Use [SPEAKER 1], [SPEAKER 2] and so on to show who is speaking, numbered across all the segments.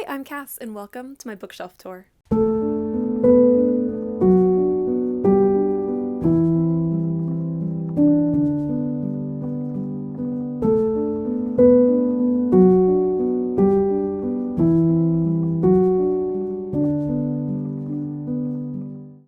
[SPEAKER 1] I'm Cass, and welcome to my bookshelf tour.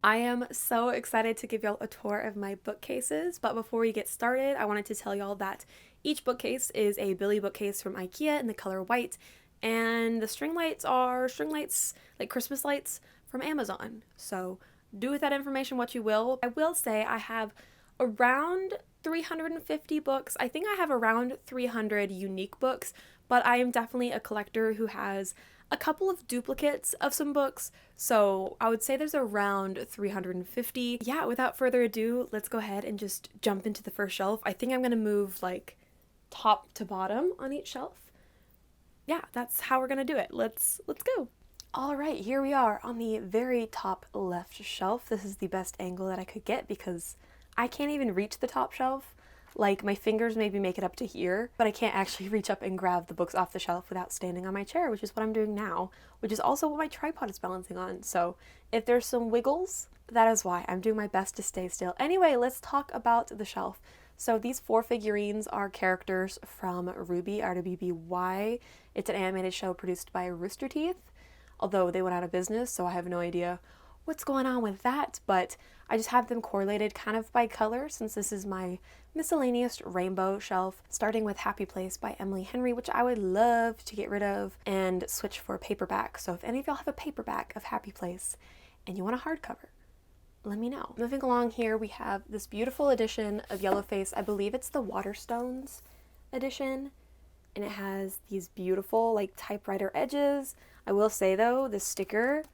[SPEAKER 1] I am so excited to give y'all a tour of my bookcases, but before we get started, I wanted to tell y'all that each bookcase is a Billy bookcase from IKEA in the color white, and the string lights are string lights, like Christmas lights, from Amazon. So do with that information what you will. I will say I have around 350 books. I think I have around 300 unique books, but I am definitely a collector who has a couple of duplicates of some books, so I would say there's around 350. Yeah, without further ado, let's go ahead and just jump into the first shelf. I think I'm gonna move like top to bottom on each shelf. Yeah, that's how we're gonna do it. Let's go. All right, here we are on the very top left shelf. This is the best angle that I could get because I can't even reach the top shelf. Like, my fingers maybe make it up to here, but I can't actually reach up and grab the books off the shelf without standing on my chair, which is what I'm doing now, which is also what my tripod is balancing on. So if there's some wiggles, that is why. I'm doing my best to stay still. Anyway, let's talk about the shelf. So these 4 figurines are characters from Ruby, R-W-B-Y. It's an animated show produced by Rooster Teeth, although they went out of business, so I have no idea what's going on with that, but I just have them correlated kind of by color since this is my miscellaneous rainbow shelf, starting with Happy Place by Emily Henry, which I would love to get rid of and switch for a paperback. So if any of y'all have a paperback of Happy Place and you want a hardcover, let me know. Moving along here, we have this beautiful edition of Yellowface. I believe it's the Waterstones edition, and it has these beautiful like typewriter edges. I will say though, the sticker,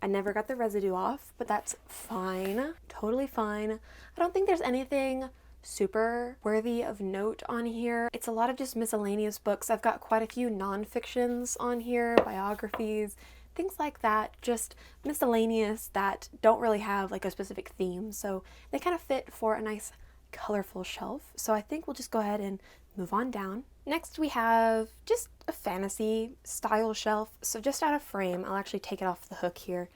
[SPEAKER 1] I never got the residue off, but that's fine, totally fine. I don't think there's anything super worthy of note on here. It's a lot of just miscellaneous books. I've got quite a few non-fictions on here, biographies, things like that, just miscellaneous that don't really have like a specific theme. So they kind of fit for a nice colorful shelf. So I think we'll just go ahead and move on down. Next we have just a fantasy style shelf. So just out of frame, I'll actually take it off the hook here,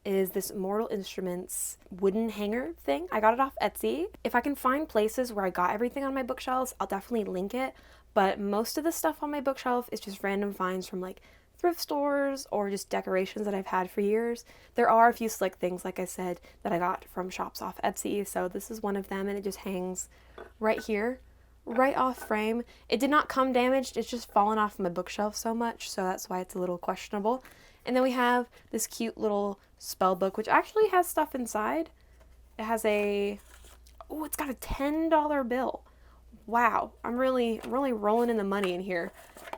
[SPEAKER 1] is this Mortal Instruments wooden hanger thing. I got it off Etsy. If I can find places where I got everything on my bookshelves, I'll definitely link it. But most of the stuff on my bookshelf is just random finds from like thrift stores or just decorations that I've had for years. There are a few slick things, like I said, that I got from shops off Etsy. So this is one of them, and it just hangs right here, right off frame. It did not come damaged, it's just fallen off my bookshelf so much, so that's why it's a little questionable. And then we have this cute little spell book, which actually has stuff inside. It has it's got a $10 bill. Wow, I'm really rolling in the money in here.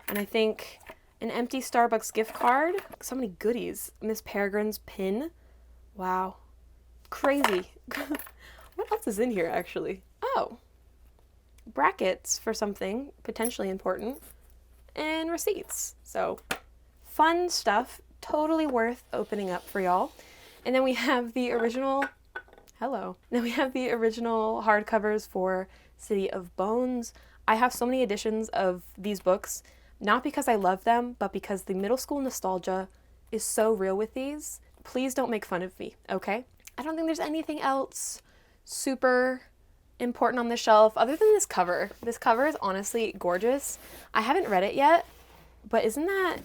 [SPEAKER 1] And I think an empty Starbucks gift card. So many goodies. Miss Peregrine's pin. Wow, crazy. What else is in here actually? Oh, brackets for something potentially important, and receipts. So fun stuff, totally worth opening up for y'all. And then we have the original Then we have the original hardcovers for City of Bones. I have so many editions of these books, not because I love them, but because the middle school nostalgia is so real with these. Please don't make fun of me, okay? I don't think there's anything else super important on the shelf other than this cover. This cover is honestly gorgeous. I haven't read it yet, but isn't that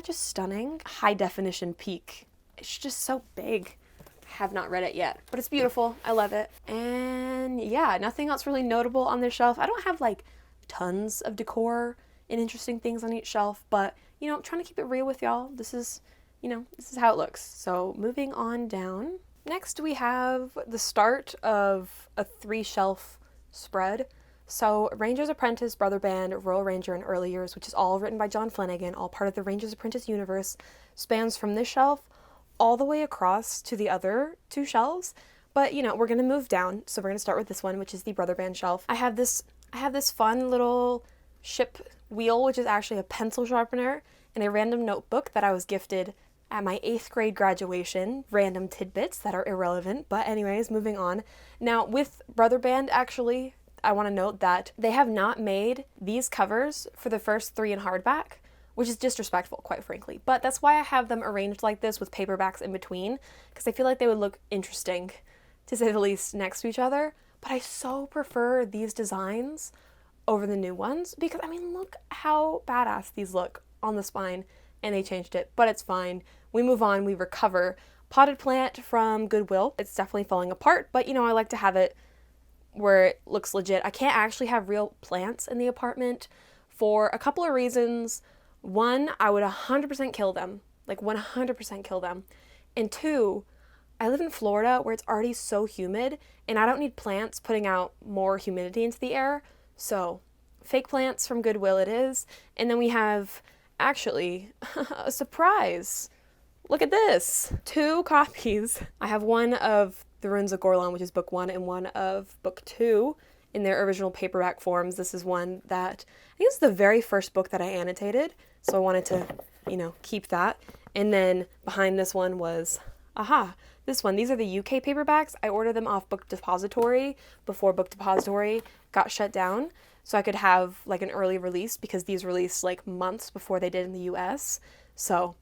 [SPEAKER 1] just stunning? High definition peak. It's just so big. Have not read it yet, but it's beautiful. I love it. And yeah, nothing else really notable on this shelf. I don't have like tons of decor and interesting things on each shelf, but I'm trying to keep it real with y'all. This is how it looks. So moving on down. Next we have the start of a 3-shelf spread. So Ranger's Apprentice, Brother Band, Royal Ranger, and Early Years, which is all written by John Flanagan, all part of the Ranger's Apprentice universe, spans from this shelf all the way across to the other 2 shelves. But we're gonna move down, so we're gonna start with this one, which is the Brother Band shelf. I have this fun little ship wheel, which is actually a pencil sharpener, and a random notebook that I was gifted at my 8th grade graduation. Random tidbits that are irrelevant, but anyways, moving on. Now with Brother Band, actually, I want to note that they have not made these covers for the first 3 in hardback, which is disrespectful, quite frankly. But that's why I have them arranged like this with paperbacks in between, because I feel like they would look interesting, to say the least, next to each other. But I so prefer these designs over the new ones because, I mean, look how badass these look on the spine, and they changed it, but it's fine. We move on, we recover. Potted plant from Goodwill. It's definitely falling apart, but you know, I like to have it where it looks legit. I can't actually have real plants in the apartment for a couple of reasons. One, I would 100% kill them, like 100% kill them. And two, I live in Florida where it's already so humid, and I don't need plants putting out more humidity into the air. So fake plants from Goodwill it is. And then we have actually a surprise. Look at this. 2 copies. I have one of The Runes of Gorlon, which is book 1, and one of book 2 in their original paperback forms. This is one that I think is the very first book that I annotated, so I wanted to, you know, keep that. And then behind this one was, this one. These are the UK paperbacks. I ordered them off Book Depository before Book Depository got shut down, so I could have like an early release because these released like months before they did in the US. So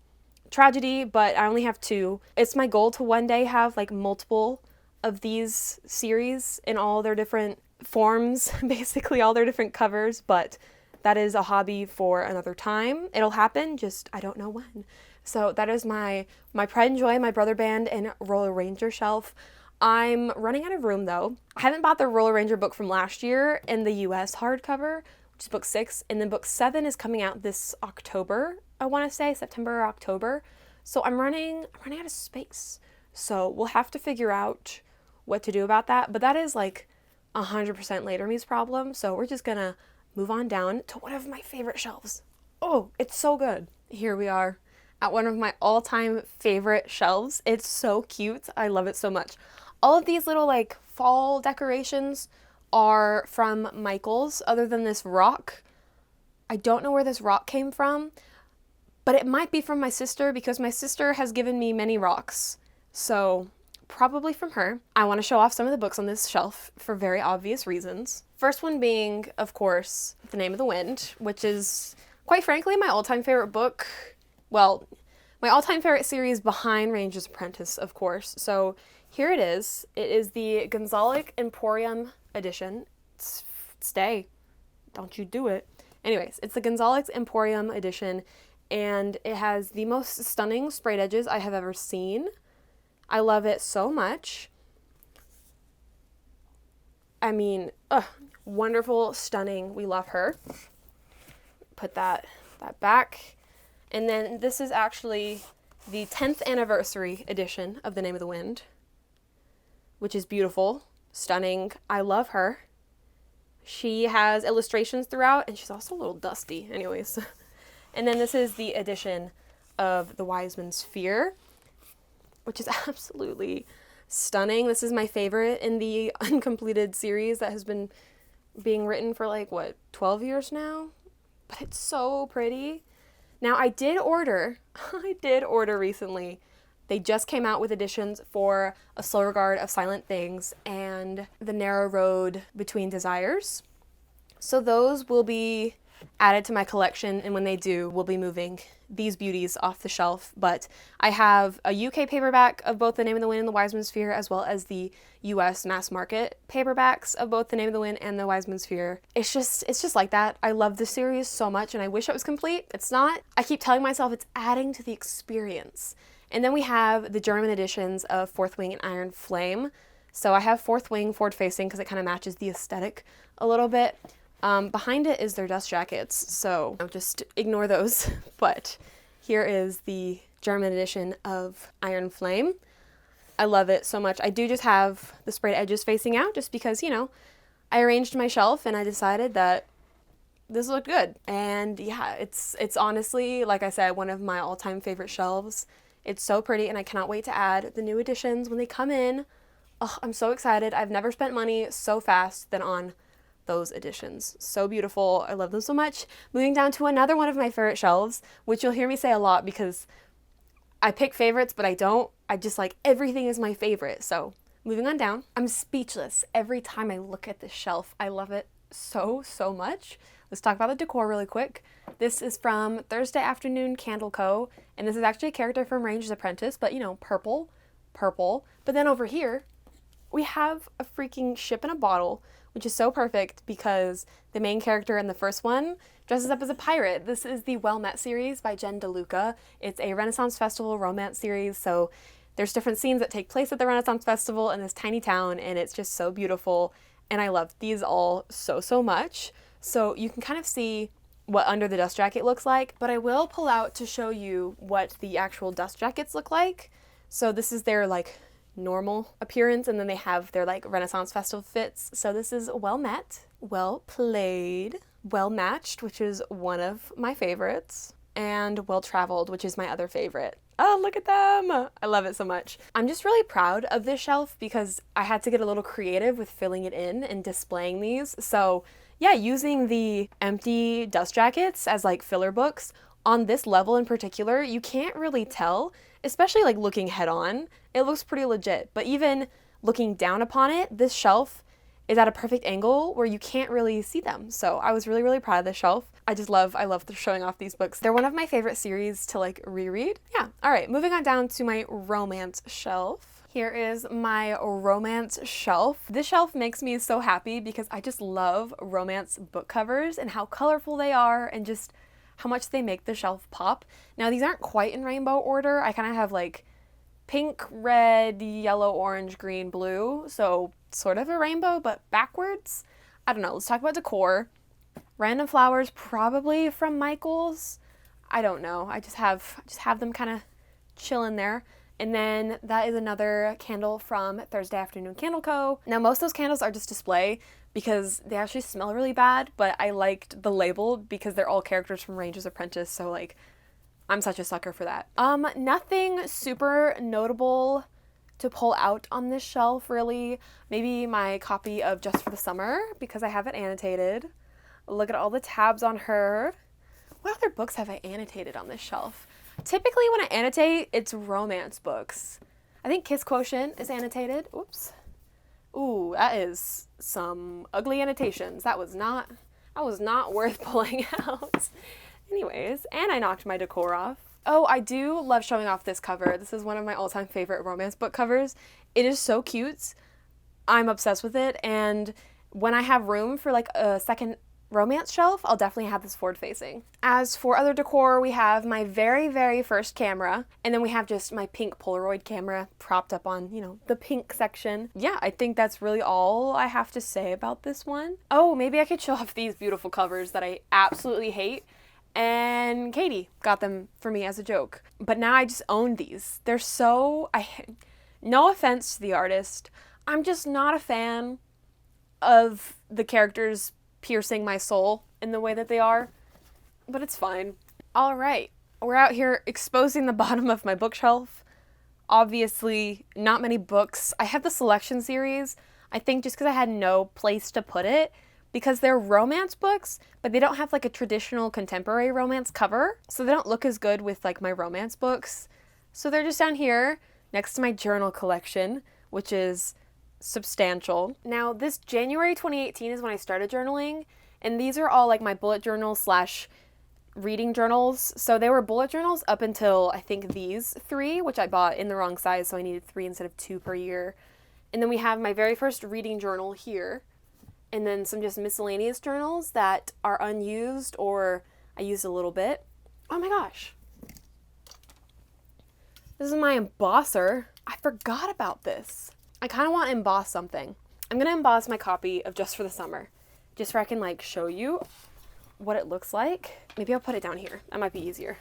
[SPEAKER 1] tragedy, but I only have 2. It's my goal to one day have like multiple of these series in all their different forms, basically all their different covers, but that is a hobby for another time. It'll happen, just I don't know when. So that is my pride and joy, my Brother Band and Roller Ranger shelf. I'm running out of room though. I haven't bought the Roller Ranger book from last year in the US hardcover, which is book 6, and then book 7 is coming out this October, I want to say September or October. So I'm running out of space. So we'll have to figure out what to do about that, but that is like 100% Later Me's problem. So we're just gonna move on down to one of my favorite shelves. Oh, it's so good. Here we are at one of my all-time favorite shelves. It's so cute. I love it so much. All of these little like fall decorations are from Michaels, other than this rock. I don't know where this rock came from, but it might be from my sister because my sister has given me many rocks. So probably from her. I want to show off some of the books on this shelf for very obvious reasons. First one being, of course, The Name of the Wind, which is, quite frankly, my all-time favorite book. Well, my all-time favorite series behind Ranger's Apprentice, of course. So here it is. It is the Gonzalic Emporium edition. Stay. Don't you do it. Anyways, it's the Gonzalic Emporium edition, and it has the most stunning sprayed edges I have ever seen. I love it so much. I mean, wonderful, stunning. We love her. Put that back. And then this is actually the 10th anniversary edition of The Name of the Wind, which is beautiful, stunning. I love her. She has illustrations throughout, and she's also a little dusty anyways. And then this is the edition of The Wiseman's Fear, which is absolutely stunning. This is my favorite in the uncompleted series that has been being written for like, 12 years now? But it's so pretty. Now, I did order recently. They just came out with editions for A Slow Regard of Silent Things and The Narrow Road Between Desires. So those will be added to my collection, and when they do, we'll be moving these beauties off the shelf. But I have a UK paperback of both The Name of the Wind and The Wiseman's Fear, as well as the US mass market paperbacks of both The Name of the Wind and The Wiseman's Fear. It's just like that. I love this series so much, and I wish it was complete. It's not. I keep telling myself it's adding to the experience. And then we have the German editions of Fourth Wing and Iron Flame. So I have Fourth Wing forward facing because it kind of matches the aesthetic a little bit. Behind it is their dust jackets, so just ignore those. But here is the German edition of Iron Flame. I love it so much. I do just have the sprayed edges facing out just because, you know, I arranged my shelf and I decided that this looked good. And yeah, it's honestly, like I said, one of my all-time favorite shelves. It's so pretty, and I cannot wait to add the new editions when they come in. Oh, I'm so excited. I've never spent money so fast than on those editions. So beautiful. I love them so much. Moving down to another one of my favorite shelves, which you'll hear me say a lot because I pick favorites, but I don't. I just like everything is my favorite. So moving on down. I'm speechless every time I look at this shelf. I love it so much. let's talk about the decor really quick. This is from Thursday Afternoon Candle Co. And this is actually a character from Ranger's Apprentice, but you know, purple. But then over here, we have a freaking ship in a bottle, which is so perfect because the main character in the first one dresses up as a pirate. This is the Well Met series by Jen DeLuca. It's a Renaissance Festival romance series, so there's different scenes that take place at the Renaissance Festival in this tiny town, and it's just so beautiful, and I love these all so much. So you can kind of see what Under the Dust Jacket looks like, but I will pull out to show you what the actual dust jackets look like. So this is their like normal appearance, and then they have their like Renaissance Festival fits. So this is Well Met, Well Played, Well Matched, which is one of my favorites, and Well Traveled, which is my other favorite. Oh, look at them! I love it so much. I'm just really proud of this shelf because I had to get a little creative with filling it in and displaying these. So yeah, using the empty dust jackets as like filler books on this level in particular, you can't really tell, especially like looking head on. It looks pretty legit, but even looking down upon it, this shelf is at a perfect angle where you can't really see them. So I was really proud of this shelf. I love showing off these books. They're one of my favorite series to like reread. Yeah, all right, moving on down to my romance shelf. Here is my romance shelf. This shelf makes me so happy because I just love romance book covers and how colorful they are and just how much they make the shelf pop. Now these aren't quite in rainbow order. I kind of have like pink, red, yellow, orange, green, blue. So sort of a rainbow, but backwards. I don't know. Let's talk about decor. Random flowers, probably from Michael's. I don't know. I just have them kind of chilling there. And then that is another candle from Thursday Afternoon Candle Co. Now most of those candles are just display because they actually smell really bad, but I liked the label because they're all characters from Ranger's Apprentice, so like I'm such a sucker for that. Nothing super notable to pull out on this shelf really. Maybe my copy of Just for the Summer because I have it annotated. Look at all the tabs on her. What other books have I annotated on this shelf? Typically when I annotate, it's romance books. I think Kiss Quotient is annotated. Oops. Ooh, that is some ugly annotations. That was not worth pulling out. Anyways, and I knocked my decor off. Oh, I do love showing off this cover. This is one of my all-time favorite romance book covers. It is so cute. I'm obsessed with it, and when I have room for like a second romance shelf, I'll definitely have this forward facing. As for other decor, we have my very first camera, and then we have just my pink Polaroid camera propped up on, you know, the pink section. Yeah, I think that's really all I have to say about this one. Oh, maybe I could show off these beautiful covers that I absolutely hate, and Katie got them for me as a joke. But now I just own these. They're so, no offense to the artist, I'm just not a fan of the characters piercing my soul in the way that they are, but it's fine. All right, we're out here exposing the bottom of my bookshelf. Obviously, not many books. I have the selection series, I think just because I had no place to put it, because they're romance books, but they don't have like a traditional contemporary romance cover, so they don't look as good with like my romance books. So they're just down here next to my journal collection, which is substantial. Now, this January 2018 is when I started journaling, and these are all like my bullet journals slash reading journals. So they were bullet journals up until I think these 3, which I bought in the wrong size, so I needed 3 instead of 2 per year. And then we have my very first reading journal here, and then some just miscellaneous journals that are unused or I used a little bit. Oh my gosh. This is my embosser. I forgot about this. I kind of want to emboss something. I'm going to emboss my copy of Just for the Summer, just so I can like show you what it looks like. Maybe I'll put it down here. That might be easier.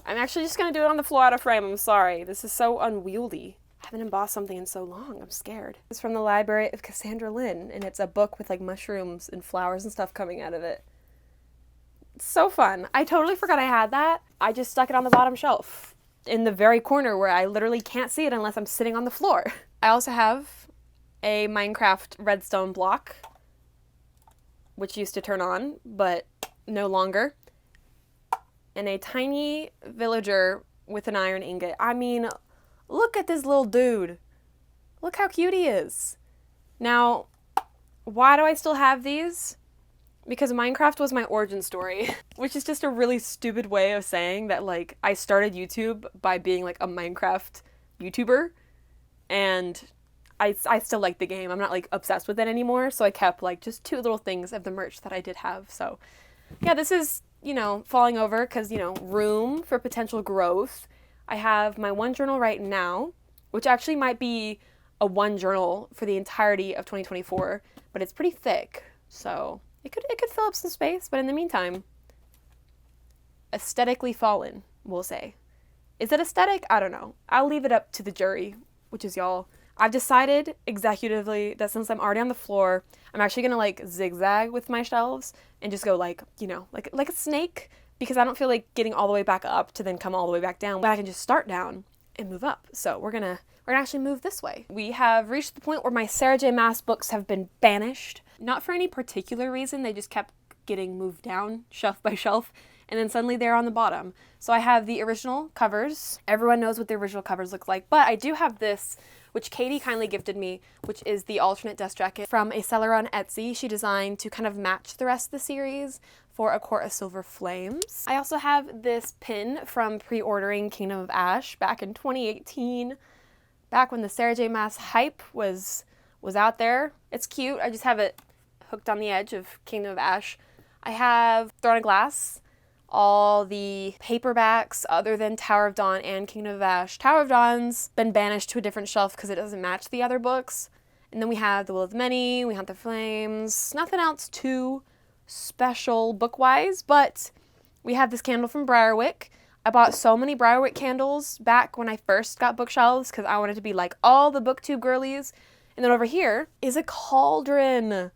[SPEAKER 1] I'm actually just going to do it on the floor out of frame. I'm sorry. This is so unwieldy. I haven't embossed something in so long. I'm scared. It's from the Library of Cassandra Lynn, and it's a book with like mushrooms and flowers and stuff coming out of it. It's so fun. I totally forgot I had that. I just stuck it on the bottom shelf in the very corner where I literally can't see it unless I'm sitting on the floor. I also have a Minecraft redstone block, which used to turn on, but no longer, and a tiny villager with an iron ingot. I mean, look at this little dude. Look how cute he is. Now, why do I still have these? because Minecraft was my origin story, which is just a really stupid way of saying that, like, I started YouTube by being, like, a Minecraft YouTuber, and I still like the game. I'm not, like, obsessed with it anymore, so I kept, like, just 2 little things of the merch that I did have. So, yeah, this is, you know, falling over because, you know, room for potential growth. I have my one journal right now, which actually might be a one journal for the entirety of 2024, but it's pretty thick, so it could fill up some space. But in the meantime, aesthetically fallen, we'll say. Is it aesthetic? I don't know. I'll leave it up to the jury, which is y'all. I've decided executively that since I'm already on the floor, I'm actually gonna like zigzag with my shelves and just go like, you know, like a snake, because I don't feel like getting all the way back up to then come all the way back down, but I can just start down and move up. So we're gonna actually move this way. We have reached the point where my Sarah J. Maas books have been banished. Not for any particular reason, they just kept getting moved down shelf by shelf, and then suddenly they're on the bottom. So I have the original covers. Everyone knows what the original covers look like, but I do have this, which Katie kindly gifted me, which is the alternate dust jacket from a seller on Etsy. She designed to kind of match the rest of the series for A Court of Silver Flames. I also have this pin from pre-ordering Kingdom of Ash back in 2018, back when the Sarah J. Maas hype was out there. It's cute. I just have it hooked on the edge of Kingdom of Ash. I have Throne of Glass, all the paperbacks other than Tower of Dawn and Kingdom of Ash. Tower of Dawn's been banished to a different shelf because it doesn't match the other books. And then we have The Will of the Many, we have The Flames, nothing else too special book-wise, but we have this candle from Briarwick. I bought so many Briarwick candles back when I first got bookshelves because I wanted to be like all the booktube girlies. And then over here is a cauldron,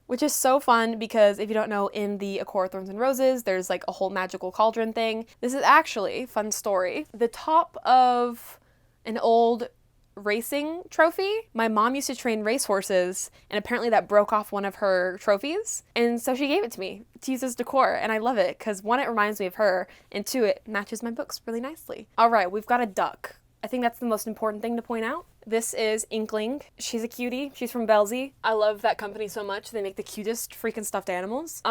[SPEAKER 1] which is so fun because if you don't know, in the A Court of Thorns and Roses, there's like a whole magical cauldron thing. This is actually, fun story, the top of an old racing trophy. My mom used to train racehorses, and apparently that broke off one of her trophies, and so she gave it to me to use as decor, and I love it because 1, it reminds me of her, and 2, it matches my books really nicely. All right, we've got a duck. I think that's the most important thing to point out. This is Inkling. She's a cutie. She's from Belzy. I love that company so much. They make the cutest freaking stuffed animals.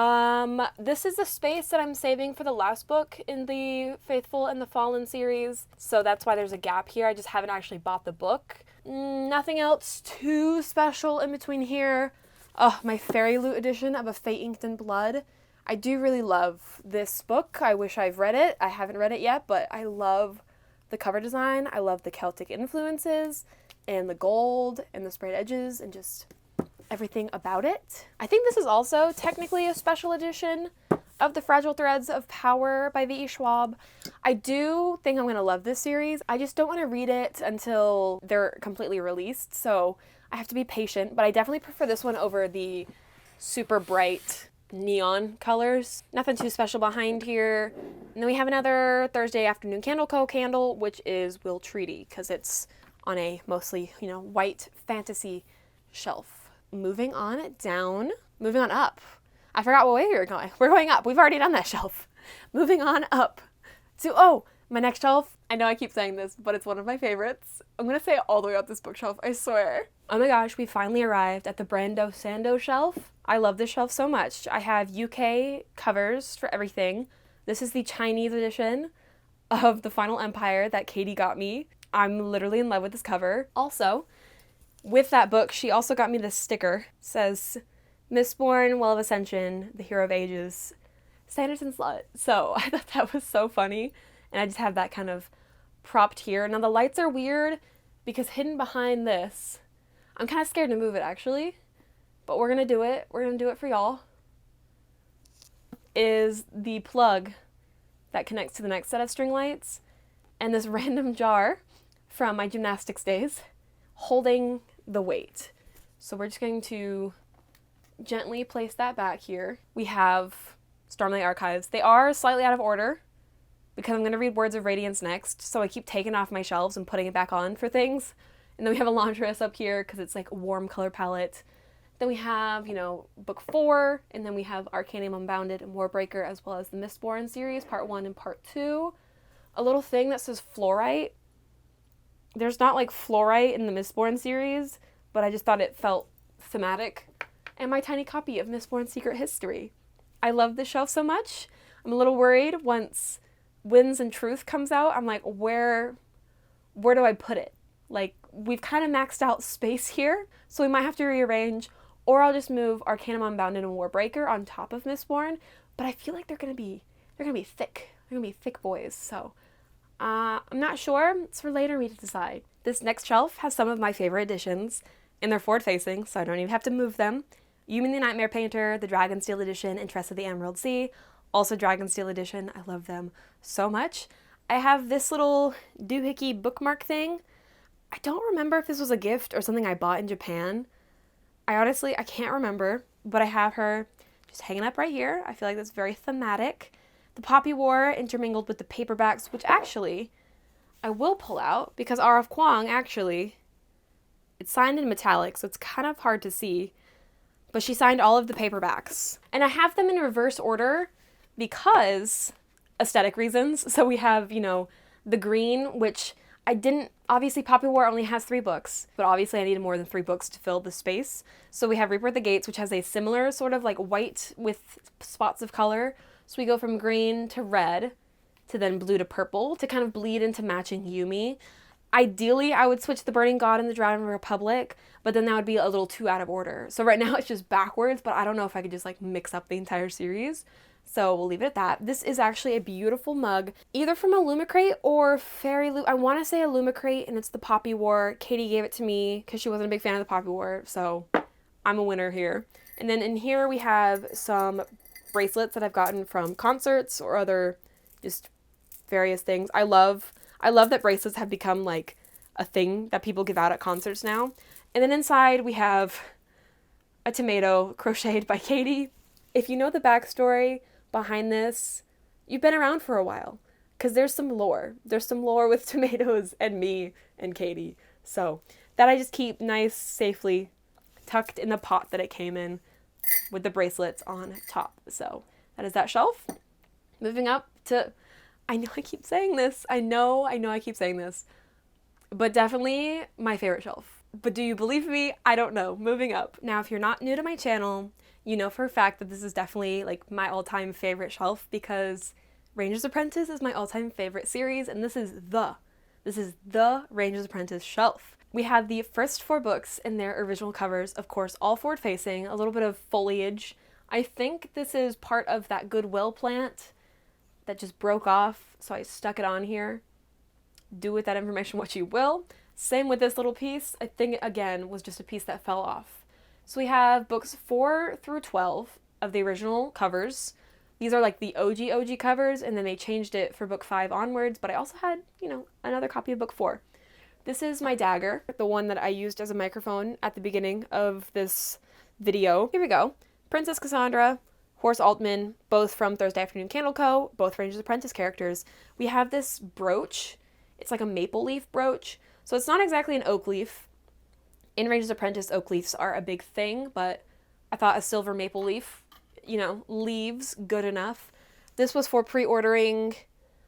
[SPEAKER 1] This is the space that I'm saving for the last book in the Faithful and the Fallen series. So that's why there's a gap here. I just haven't actually bought the book. Nothing else too special in between here. Oh, my Fairy Loot edition of A Fate Inked in Blood. I do really love this book. I wish I've read it. I haven't read it yet, but I love the cover design. I love the Celtic influences and the gold and the sprayed edges and just everything about it. I think this is also technically a special edition of The Fragile Threads of Power by V.E. Schwab. I do think I'm going to love this series. I just don't want to read it until they're completely released, so I have to be patient, but I definitely prefer this one over the super bright neon colors. Nothing too special behind here. And then we have another Thursday Afternoon Candle Co. candle, which is Will Treaty, because it's on a mostly, you know, white fantasy shelf. Moving on down, moving on up. I forgot what way we were going. We're going up. We've already done that shelf. Moving on up to, oh, my next shelf. I know I keep saying this, but it's one of my favorites. I'm going to say it all the way up this bookshelf, I swear. Oh my gosh, we finally arrived at the Brando Sando shelf. I love this shelf so much. I have UK covers for everything. This is the Chinese edition of The Final Empire that Katie got me. I'm literally in love with this cover. Also, with that book, she also got me this sticker. It says, Mistborn, Well of Ascension, The Hero of Ages, Sanderson Slut. So I thought that was so funny. And I just have that kind of propped here. Now the lights are weird because hidden behind this, I'm kind of scared to move it actually, but we're gonna do it. We're gonna do it for y'all. Is the plug that connects to the next set of string lights and this random jar from my gymnastics days holding the weight. So we're just going to gently place that back here. We have Stormlight Archives. They are slightly out of order because I'm going to read Words of Radiance next, so I keep taking off my shelves and putting it back on for things. And then we have Elantris up here because it's like a warm color palette. Then we have, you know, book 4, and then we have Arcanium Unbounded and Warbreaker, as well as the Mistborn series, part 1 and part 2. A little thing that says fluorite. There's not like fluorite in the Mistborn series, but I just thought it felt thematic. And my tiny copy of Mistborn Secret History. I love this shelf so much. I'm a little worried once Winds and Truth comes out. I'm like, where do I put it? Like, we've kind of maxed out space here, so we might have to rearrange, or I'll just move Arcanum Unbounded and Warbreaker on top of Mistborn. But I feel like they're gonna be thick. They're gonna be thick boys. So I'm not sure. It's for later me to decide. This next shelf has some of my favorite editions, and they're forward facing, so I don't even have to move them. Yumin the Nightmare Painter, the Dragonsteel Edition, and Tress of the Emerald Sea. Also Dragonsteel Edition. I love them so much. I have this little doohickey bookmark thing. I don't remember if this was a gift or something I bought in Japan. I can't remember, but I have her just hanging up right here. I feel like that's very thematic. The Poppy War intermingled with the paperbacks, which actually I will pull out because R.F. Kuang actually, it's signed in metallic, so it's kind of hard to see, but she signed all of the paperbacks. And I have them in reverse order because aesthetic reasons. So we have, the green, which obviously Poppy War only has 3 books, but obviously I needed more than 3 books to fill the space. So we have Reaper at the Gates, which has a similar sort of like white with spots of color. So we go from green to red to then blue to purple to kind of bleed into matching Yumi. Ideally, I would switch the Burning God and the Dragon Republic, but then that would be a little too out of order. So right now it's just backwards, but I don't know if I could just like mix up the entire series. So we'll leave it at that. This is actually a beautiful mug, either from Illumicrate or Fairy Loot. I want to say Illumicrate, and it's the Poppy War. Katie gave it to me because she wasn't a big fan of the Poppy War, so I'm a winner here. And then in here we have some bracelets that I've gotten from concerts or other just various things. I love that bracelets have become like a thing that people give out at concerts now. And then inside we have a tomato crocheted by Katie. If you know the backstory behind this, you've been around for a while because there's some lore. There's some lore with tomatoes and me and Katie. So that I just keep nice, safely tucked in the pot that it came in with the bracelets on top. So that is that shelf. Moving up to, I know I keep saying this. I know I keep saying this, but definitely my favorite shelf. But do you believe me? I don't know. Moving up. Now, if you're not new to my channel, you know for a fact that this is definitely like my all-time favorite shelf because Ranger's Apprentice is my all-time favorite series, and this is the Ranger's Apprentice shelf. We have the first 4 books in their original covers, of course, all forward-facing, a little bit of foliage. I think this is part of that Goodwill plant that just broke off, so I stuck it on here. Do with that information what you will. Same with this little piece. I think it, again, was just a piece that fell off. So we have books 4 through 12 of the original covers. These are like the OG covers, and then they changed it for book 5 onwards, but I also had, another copy of book 4. This is my dagger, the one that I used as a microphone at the beginning of this video. Here we go. Princess Cassandra, Horace Altman, both from Thursday Afternoon Candle Co., both Ranger's Apprentice characters. We have this brooch. It's like a maple leaf brooch. So it's not exactly an oak leaf. In Ranger's Apprentice, oak leaves are a big thing, but I thought a silver maple leaf, leaves good enough. This was for pre-ordering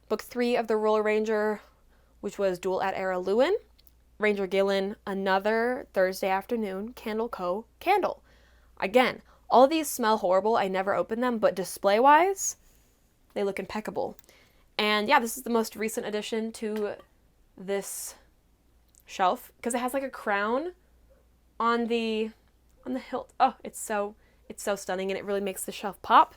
[SPEAKER 1] book 3 of the Roller Ranger, which was Duel at Era Lewin. Ranger Gillen, another Thursday Afternoon Candle Co. candle. Again, all of these smell horrible. I never opened them, but display-wise, they look impeccable. And yeah, this is the most recent addition to this shelf because it has like a crown on the hilt. Oh, it's so stunning, and it really makes the shelf pop.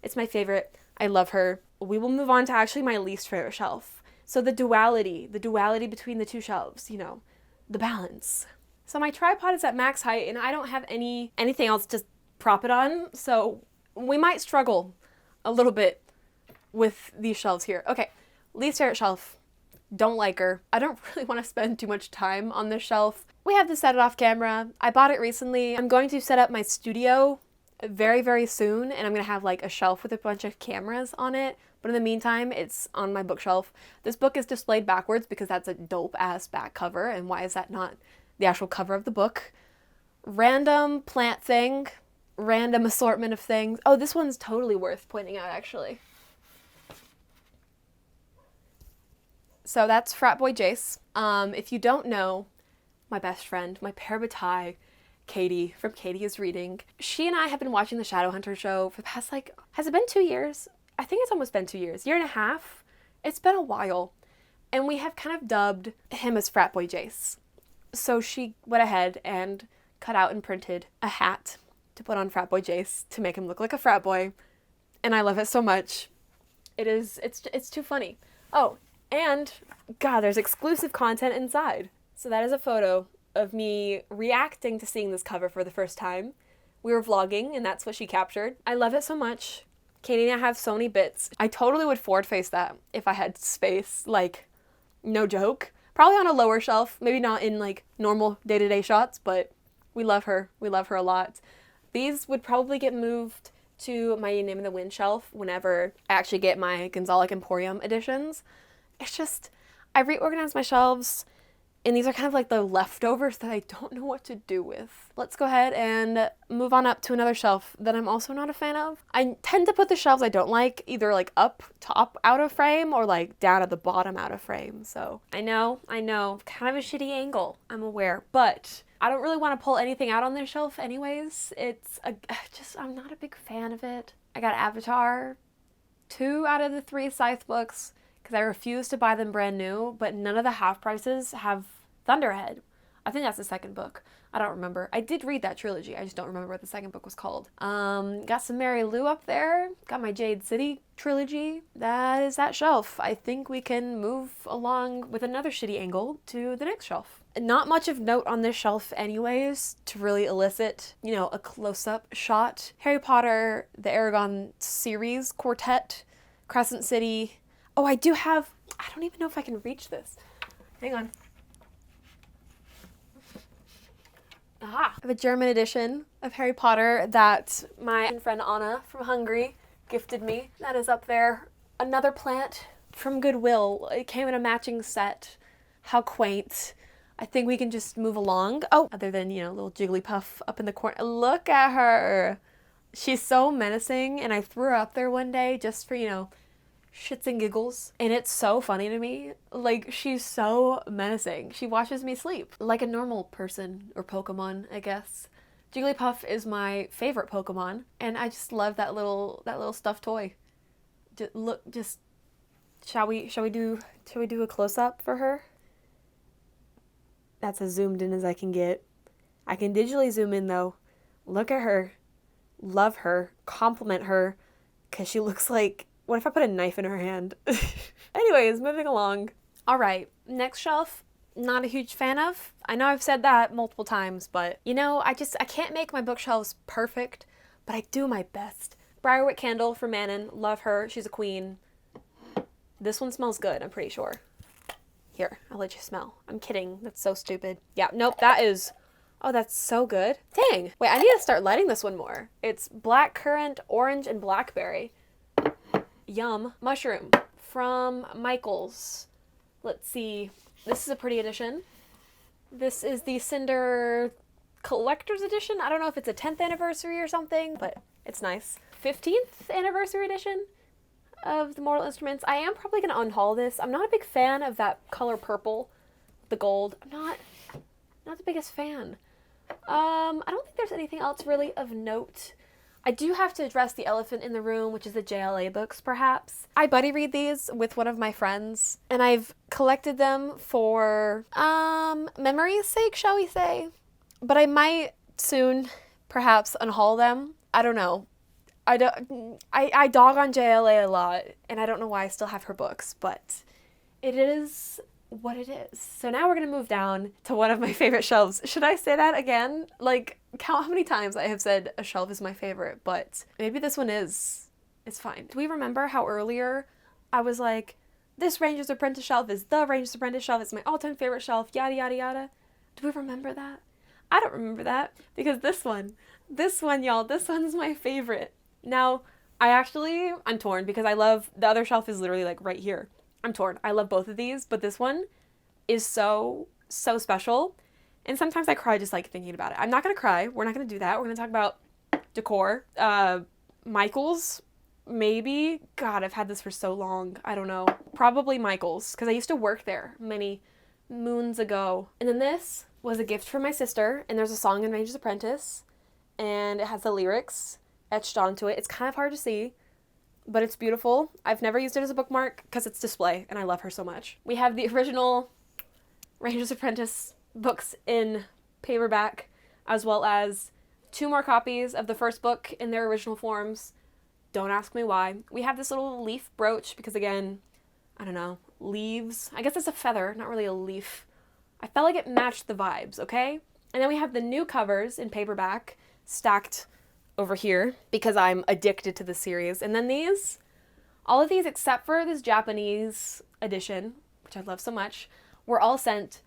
[SPEAKER 1] It's my favorite. I love her. We will move on to actually my least favorite shelf. So the duality between the 2 shelves, the balance. So my tripod is at max height, and I don't have anything else to prop it on, so we might struggle a little bit with these shelves here. Okay, least favorite shelf. Don't like her. I don't really want to spend too much time on this shelf. We have to set it off camera. I bought it recently. I'm going to set up my studio very, very soon, and I'm going to have like a shelf with a bunch of cameras on it. But in the meantime, it's on my bookshelf. This book is displayed backwards because that's a dope-ass back cover, and why is that not the actual cover of the book? Random plant thing. Random assortment of things. Oh, this one's totally worth pointing out, actually. So that's Frat Boy Jace. If you don't know, my best friend, my parabatai, Katie from Katie is Reading. She and I have been watching the Shadowhunter show for the past, like, has it been 2 years? I think it's almost been 2 years. Year and a half? It's been a while. And we have kind of dubbed him as Frat Boy Jace. So she went ahead and cut out and printed a hat to put on Frat Boy Jace to make him look like a frat boy. And I love it so much. It's too funny. Oh, and God, there's exclusive content inside. So that is a photo of me reacting to seeing this cover for the first time. We were vlogging, and that's what she captured. I love it so much. Katie and I have so many bits. I totally would forward face that if I had space, like, no joke. Probably on a lower shelf, maybe not in, like, normal day-to-day shots, but we love her. We love her a lot. These would probably get moved to my Name in the Wind shelf whenever I actually get my Gonzalez Emporium editions. It's just, I reorganized my shelves, and these are kind of like the leftovers that I don't know what to do with. Let's go ahead and move on up to another shelf that I'm also not a fan of. I tend to put the shelves I don't like either like up top out of frame or like down at the bottom out of frame. So I know, kind of a shitty angle, I'm aware, but I don't really want to pull anything out on this shelf anyways. I'm not a big fan of it. I got Avatar, 2 out of the 3 Scythe books, because I refuse to buy them brand new, but none of the half prices have Thunderhead. I think that's the second book. I don't remember. I did read that trilogy. I just don't remember what the second book was called. Got some Mary Lou up there. Got my Jade City trilogy. That is that shelf. I think we can move along with another shitty angle to the next shelf. Not much of note on this shelf anyways to really elicit, you know, a close-up shot. Harry Potter, the Aragon series, Quartet, Crescent City. Oh, I do have, I don't even know if I can reach this. Hang on. Aha! I have a German edition of Harry Potter that my friend Anna from Hungary gifted me. That is up there. Another plant from Goodwill. It came in a matching set. How quaint. I think we can just move along. Oh, other than, you know, little Jigglypuff up in the corner. Look at her. She's so menacing, and I threw her up there one day just for, you know, shits and giggles, and it's so funny to me. Like, she's so menacing. She watches me sleep like a normal person or Pokemon, I guess. Jigglypuff is my favorite Pokemon, and I just love that little stuffed toy. Shall we do a close up for her? That's as zoomed in as I can get. I can digitally zoom in though. Look at her. Love her. Compliment her, cause she looks like, what if I put a knife in her hand? Anyways, moving along. All right, next shelf, not a huge fan of. I know I've said that multiple times, but you know, I can't make my bookshelves perfect, but I do my best. Briarwick Candle from Manon, love her, she's a queen. This one smells good, I'm pretty sure. Here, I'll let you smell. I'm kidding, that's so stupid. Yeah, nope, oh, that's so good. Dang, wait, I need to start lighting this one more. It's blackcurrant, orange, and blackberry. Yum. Mushroom from Michaels. Let's see. This is a pretty edition. This is the Cinder Collector's Edition. I don't know if it's a 10th anniversary or something, but it's nice. 15th anniversary edition of the Mortal Instruments. I am probably going to unhaul this. I'm not a big fan of that color purple, the gold. I'm not the biggest fan. I don't think there's anything else really of note. I do have to address the elephant in the room, which is the JLA books, perhaps. I buddy read these with one of my friends, and I've collected them for, memory's sake, shall we say? But I might soon, perhaps, unhaul them. I don't know. I dog on JLA a lot, and I don't know why I still have her books, but it is what it is. So now we're gonna move down to one of my favorite shelves. Should I say that again? Like, count how many times I have said a shelf is my favorite, but maybe this one is. It's fine. Do we remember how earlier I was like, this Ranger's Apprentice shelf is the Ranger's Apprentice shelf, it's my all-time favorite shelf, yada yada yada? Do we remember that? I don't remember that, because this one, y'all, this one's my favorite. Now, I'm torn, because I love, the other shelf is literally like right here. I'm torn. I love both of these, but this one is so special. And sometimes I cry just like thinking about it. I'm not going to cry. We're not going to do that. We're going to talk about decor. Michaels, maybe. God, I've had this for so long. I don't know. Probably Michaels, because I used to work there many moons ago. And then this was a gift from my sister, and there's a song in Ranger's Apprentice, and it has the lyrics etched onto it. It's kind of hard to see, but it's beautiful. I've never used it as a bookmark because it's display, and I love her so much. We have the original Ranger's Apprentice books in paperback, as well as 2 more copies of the first book in their original forms. Don't ask me why. We have this little leaf brooch because, again, I don't know, leaves. I guess it's a feather, not really a leaf. I felt like it matched the vibes, okay? And then we have the new covers in paperback stacked over here because I'm addicted to the series. And then these, all of these except for this Japanese edition, which I love so much, were all sent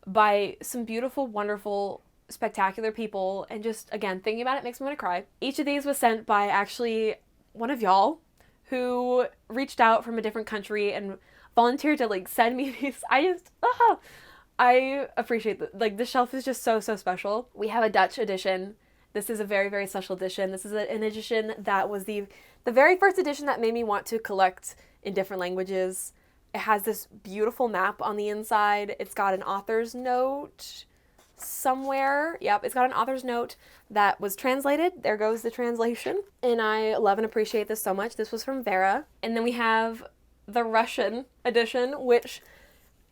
[SPEAKER 1] by some beautiful, wonderful, spectacular people. And just, again, thinking about it makes me want to cry. Each of these was sent by actually one of y'all who reached out from a different country and volunteered to like send me these. I appreciate that. Like, this shelf is just so, so special. We have a Dutch edition. This is a very, very special edition. This is an edition that was the very first edition that made me want to collect in different languages. It has this beautiful map on the inside. It's got an author's note somewhere. Yep, it's got an author's note that was translated. There goes the translation. And I love and appreciate this so much. This was from Vera. And then we have the Russian edition, which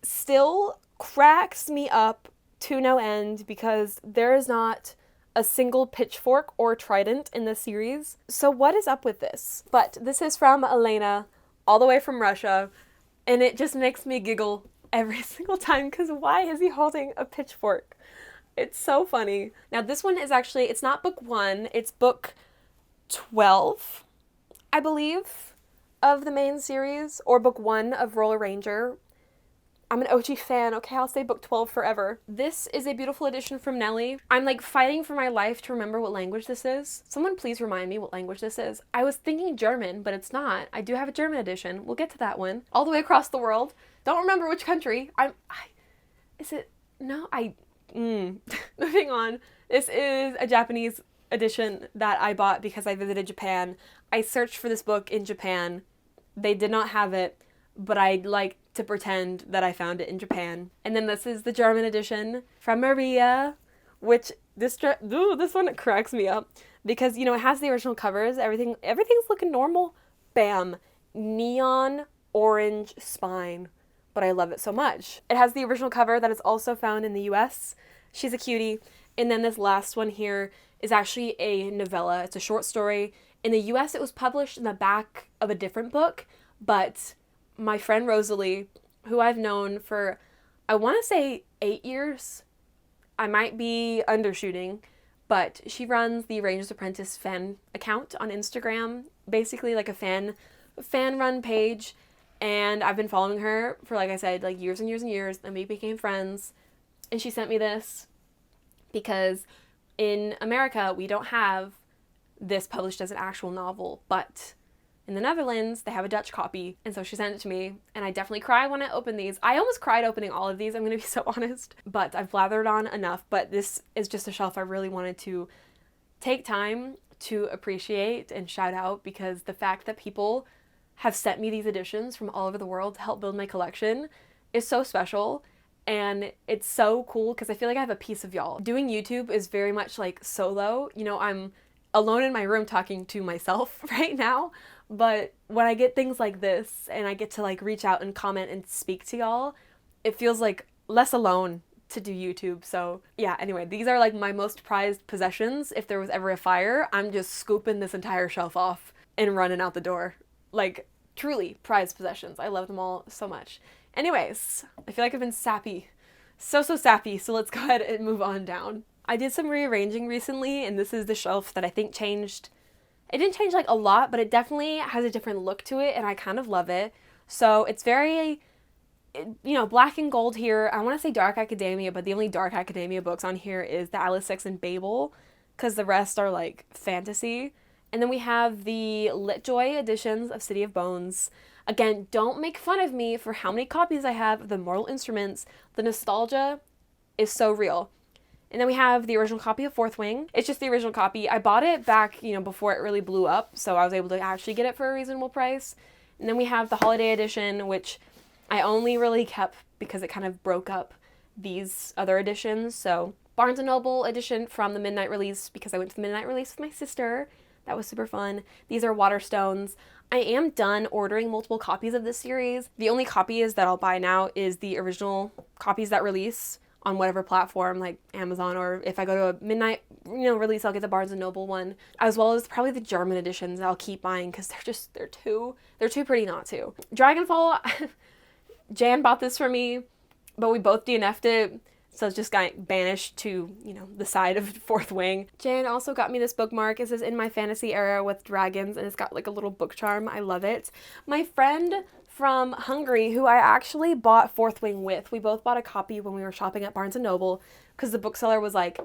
[SPEAKER 1] still cracks me up to no end because there is not a single pitchfork or trident in this series. So what is up with this? But this is from Elena, all the way from Russia, and it just makes me giggle every single time because why is he holding a pitchfork? It's so funny. Now this one is actually, it's not book 1, it's book 12, I believe, of the main series, or book 1 of Roller Ranger. I'm an OG fan, okay? I'll say book 12 forever. This is a beautiful edition from Nellie. I'm like fighting for my life to remember what language this is. Someone please remind me what language this is. I was thinking German, but it's not. I do have a German edition. We'll get to that one. All the way across the world. Don't remember which country. Moving on. This is a Japanese edition that I bought because I visited Japan. I searched for this book in Japan. They did not have it, but I'd like to pretend that I found it in Japan. And then this is the German edition from Maria, which this one cracks me up because, you know, it has the original covers. Everything's looking normal. Bam. Neon orange spine. But I love it so much. It has the original cover that is also found in the US. She's a cutie. And then this last one here is actually a novella. It's a short story. In the US, it was published in the back of a different book, but my friend Rosalie, who I've known for, I want to say 8 years. I might be undershooting, but she runs the Ranger's Apprentice fan account on Instagram, basically like a fan run page. And I've been following her for, like I said, like years and years and years, and we became friends. And she sent me this because in America, we don't have this published as an actual novel, but in the Netherlands, they have a Dutch copy, and so she sent it to me, and I definitely cry when I open these. I almost cried opening all of these, I'm going to be so honest, but I've blathered on enough, but this is just a shelf I really wanted to take time to appreciate and shout out, because the fact that people have sent me these editions from all over the world to help build my collection is so special, and it's so cool, because I feel like I have a piece of y'all. Doing YouTube is very much like solo, you know, I'm alone in my room talking to myself right now, but when I get things like this and I get to like reach out and comment and speak to y'all, it feels like less alone to do YouTube. So yeah, anyway, these are like my most prized possessions. If there was ever a fire, I'm just scooping this entire shelf off and running out the door. Like, truly prized possessions. I love them all so much. Anyways, I feel like I've been sappy. So sappy, so let's go ahead and move on down. I did some rearranging recently, and this is the shelf that I think changed. It didn't change like a lot, but it definitely has a different look to it, and I kind of love it. So it's very, you know, black and gold here. I want to say dark academia, but the only dark academia books on here is the Alice Six and Babel, because the rest are like fantasy. And then we have the Litjoy editions of City of Bones. Again, don't make fun of me for how many copies I have of the Mortal Instruments. The nostalgia is so real. And then we have the original copy of Fourth Wing. It's just the original copy. I bought it back, you know, before it really blew up, so I was able to actually get it for a reasonable price. And then we have the Holiday Edition, which I only really kept because it kind of broke up these other editions. So Barnes & Noble edition from the midnight release, because I went to the midnight release with my sister. That was super fun. These are Waterstones. I am done ordering multiple copies of this series. The only copies that I'll buy now is the original copies that release on whatever platform, like Amazon, or if I go to a midnight, release, I'll get the Barnes & Noble one, as well as probably the German editions I'll keep buying because they're too pretty not to. Dragonfall, Jan bought this for me, but we both DNF'd it, so it just got banished to, the side of Fourth Wing. Jan also got me this bookmark. It says "In My Fantasy Era with Dragons," and it's got like a little book charm. I love it. My friend from Hungary, who I actually bought Fourth Wing with, we both bought a copy when we were shopping at Barnes & Noble, because the bookseller was like,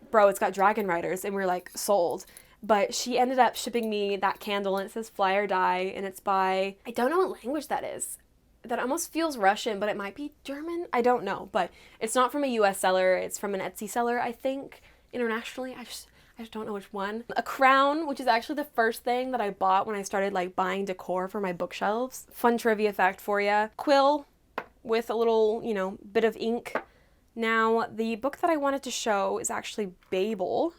[SPEAKER 1] bro, it's got Dragon Riders, and we were like, sold. But she ended up shipping me that candle, and it says "Fly or Die," and it's by, I don't know what language that is. That almost feels Russian, but it might be German. I don't know, but it's not from a US seller. It's from an Etsy seller, I think, internationally. I just don't know which one. A crown, which is actually the first thing that I bought when I started like buying decor for my bookshelves. Fun trivia fact for you. Quill with a little, bit of ink. Now, the book that I wanted to show is actually Babel,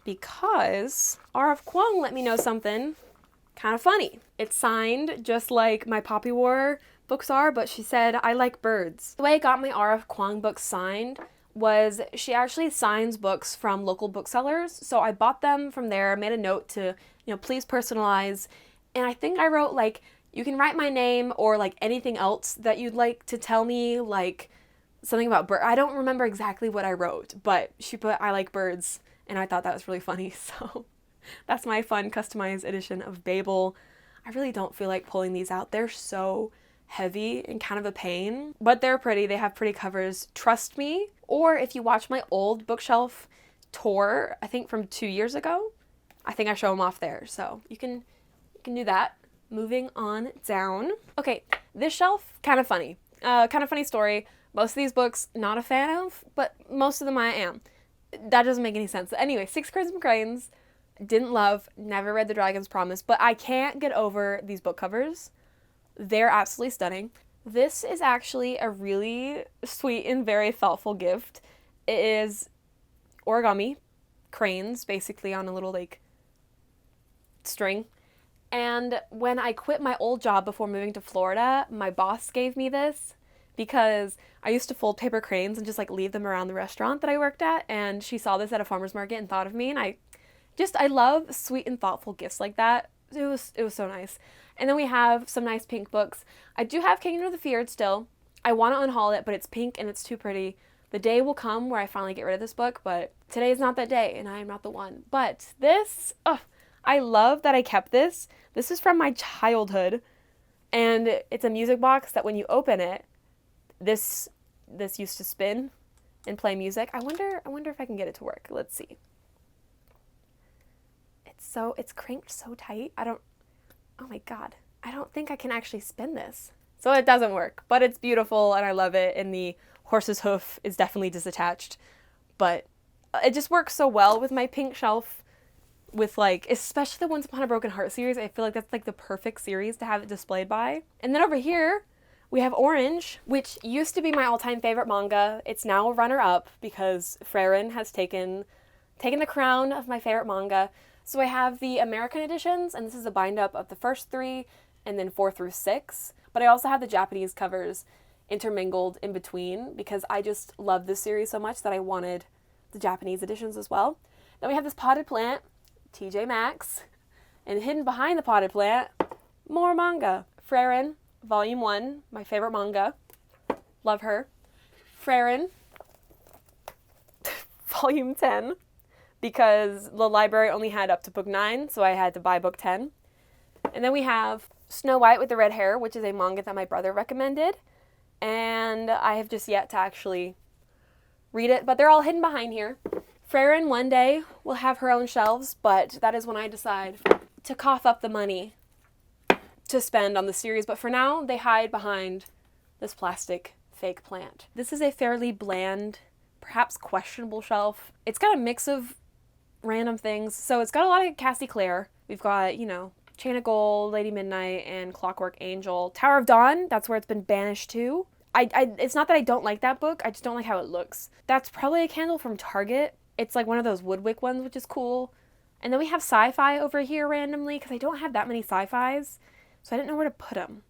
[SPEAKER 1] because R.F. Kuang let me know something kind of funny. It's signed just like my Poppy War books are, but she said, "I like birds." The way I got my R.F. Kuang books signed was she actually signs books from local booksellers. So I bought them from there, made a note to, please personalize. And I think I wrote like, you can write my name or like anything else that you'd like to tell me, like something about bird. I don't remember exactly what I wrote, but she put "I like birds," and I thought that was really funny. So that's my fun customized edition of Babel. I really don't feel like pulling these out. They're so heavy and kind of a pain, but they're pretty. They have pretty covers. Trust me. Or if you watch my old bookshelf tour, I think from 2 years ago, I think I show them off there. So you can do that. Moving on down. Okay, this shelf, kind of funny story. Most of these books, not a fan of, but most of them I am. That doesn't make any sense. Anyway, Six Crimson Cranes, didn't love, never read The Dragon's Promise, but I can't get over these book covers. They're absolutely stunning. This is actually a really sweet and very thoughtful gift. It is origami cranes, basically on a little like string. And when I quit my old job before moving to Florida, my boss gave me this because I used to fold paper cranes and just like leave them around the restaurant that I worked at. And she saw this at a farmer's market and thought of me. And I love sweet and thoughtful gifts like that. It was so nice. And then we have some nice pink books. I do have Kingdom of the Feared still. I want to unhaul it, but it's pink and it's too pretty. The day will come where I finally get rid of this book, but today is not that day, and I am not the one. But this, I love that I kept this. This is from my childhood, and it's a music box that when you open it, this used to spin and play music. I wonder if I can get it to work. Let's see. It's cranked so tight. Oh my God, I don't think I can actually spin this. So it doesn't work, but it's beautiful and I love it. And the horse's hoof is definitely disattached, but it just works so well with my pink shelf with like, especially the Once Upon a Broken Heart series. I feel like that's like the perfect series to have it displayed by. And then over here, we have Orange, which used to be my all-time favorite manga. It's now a runner-up because Freyrin has taken the crown of my favorite manga. So I have the American editions, and this is a bind-up of the first 3, and then 4 through 6. But I also have the Japanese covers intermingled in between, because I just love this series so much that I wanted the Japanese editions as well. Then we have this potted plant, TJ Maxx, and hidden behind the potted plant, more manga. Freyrin, Volume 1, my favorite manga. Love her. Freyrin, Volume 10. Because the library only had up to book 9, so I had to buy book 10. And then we have Snow White with the Red Hair, which is a manga that my brother recommended. And I have just yet to actually read it, but they're all hidden behind here. Freyrin one day will have her own shelves, but that is when I decide to cough up the money to spend on the series. But for now, they hide behind this plastic fake plant. This is a fairly bland, perhaps questionable shelf. It's got a mix of random things. So it's got a lot of Cassie Clare. We've got, Chain of Gold, Lady Midnight, and Clockwork Angel. Tower of Dawn, that's where it's been banished to. It's not that I don't like that book, I just don't like how it looks. That's probably a candle from Target. It's like one of those woodwick ones, which is cool. And then we have sci-fi over here randomly because I don't have that many sci-fis, so I didn't know where to put them.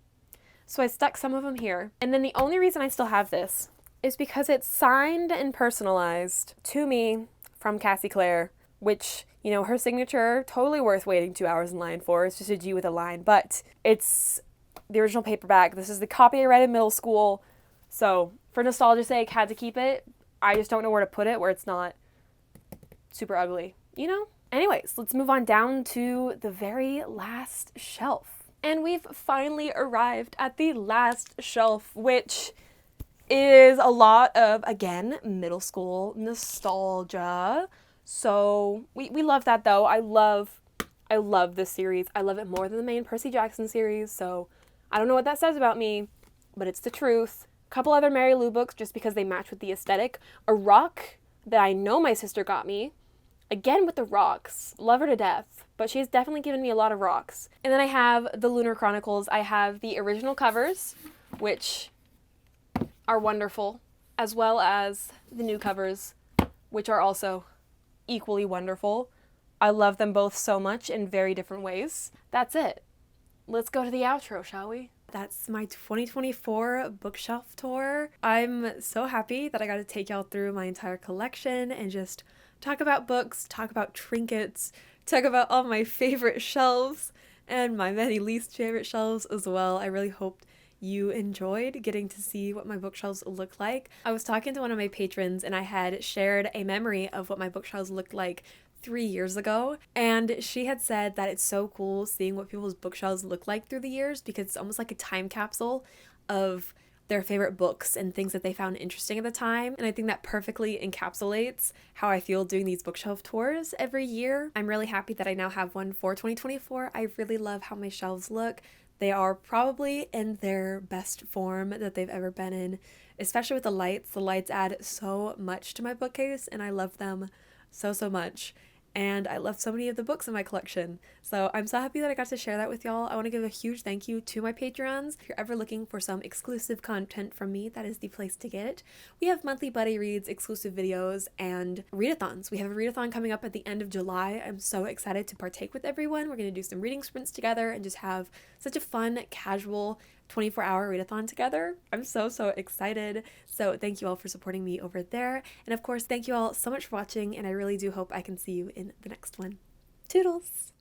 [SPEAKER 1] So I stuck some of them here. And then the only reason I still have this is because it's signed and personalized to me from Cassie Clare, which, you know, her signature, totally worth waiting 2 hours in line for. It's just a G with a line, but it's the original paperback. This is the copy I read in middle school. So for nostalgia's sake, had to keep it. I just don't know where to put it where it's not super ugly, you know? Anyways, let's move on down to the very last shelf. And we've finally arrived at the last shelf, which is a lot of, again, middle school nostalgia. So we love that though. I love this series. I love it more than the main Percy Jackson series. So I don't know what that says about me, but it's the truth. A couple other Mary Lou books just because they match with the aesthetic. A rock that I know my sister got me. Again with the rocks. Love her to death. But she's definitely given me a lot of rocks. And then I have the Lunar Chronicles. I have the original covers, which are wonderful, as well as the new covers, which are also equally wonderful. I love them both so much in very different ways. That's it. Let's go to the outro, shall we? That's my 2024 bookshelf tour. I'm so happy that I got to take y'all through my entire collection and just talk about books, talk about trinkets, talk about all my favorite shelves and my many least favorite shelves as well. I really hoped you enjoyed getting to see what my bookshelves look like. I was talking to one of my patrons and I had shared a memory of what my bookshelves looked like 3 years ago, and she had said that it's so cool seeing what people's bookshelves look like through the years because it's almost like a time capsule of their favorite books and things that they found interesting at the time. And I think that perfectly encapsulates how I feel doing these bookshelf tours every year. I'm really happy that I now have one for 2024. I really love how my shelves look. They are probably in their best form that they've ever been in, especially with the lights. The lights add so much to my bookcase and I love them so much. And I love so many of the books in my collection. So I'm so happy that I got to share that with y'all. I want to give a huge thank you to my Patreons. If you're ever looking for some exclusive content from me, that is the place to get it. We have monthly buddy reads, exclusive videos, and read-a-thons. We have a read-a-thon coming up at the end of July. I'm so excited to partake with everyone. We're going to do some reading sprints together and just have such a fun, casual 24-hour read-a-thon together. I'm so excited. So thank you all for supporting me over there. And of course, thank you all so much for watching, and I really do hope I can see you in the next one. Toodles!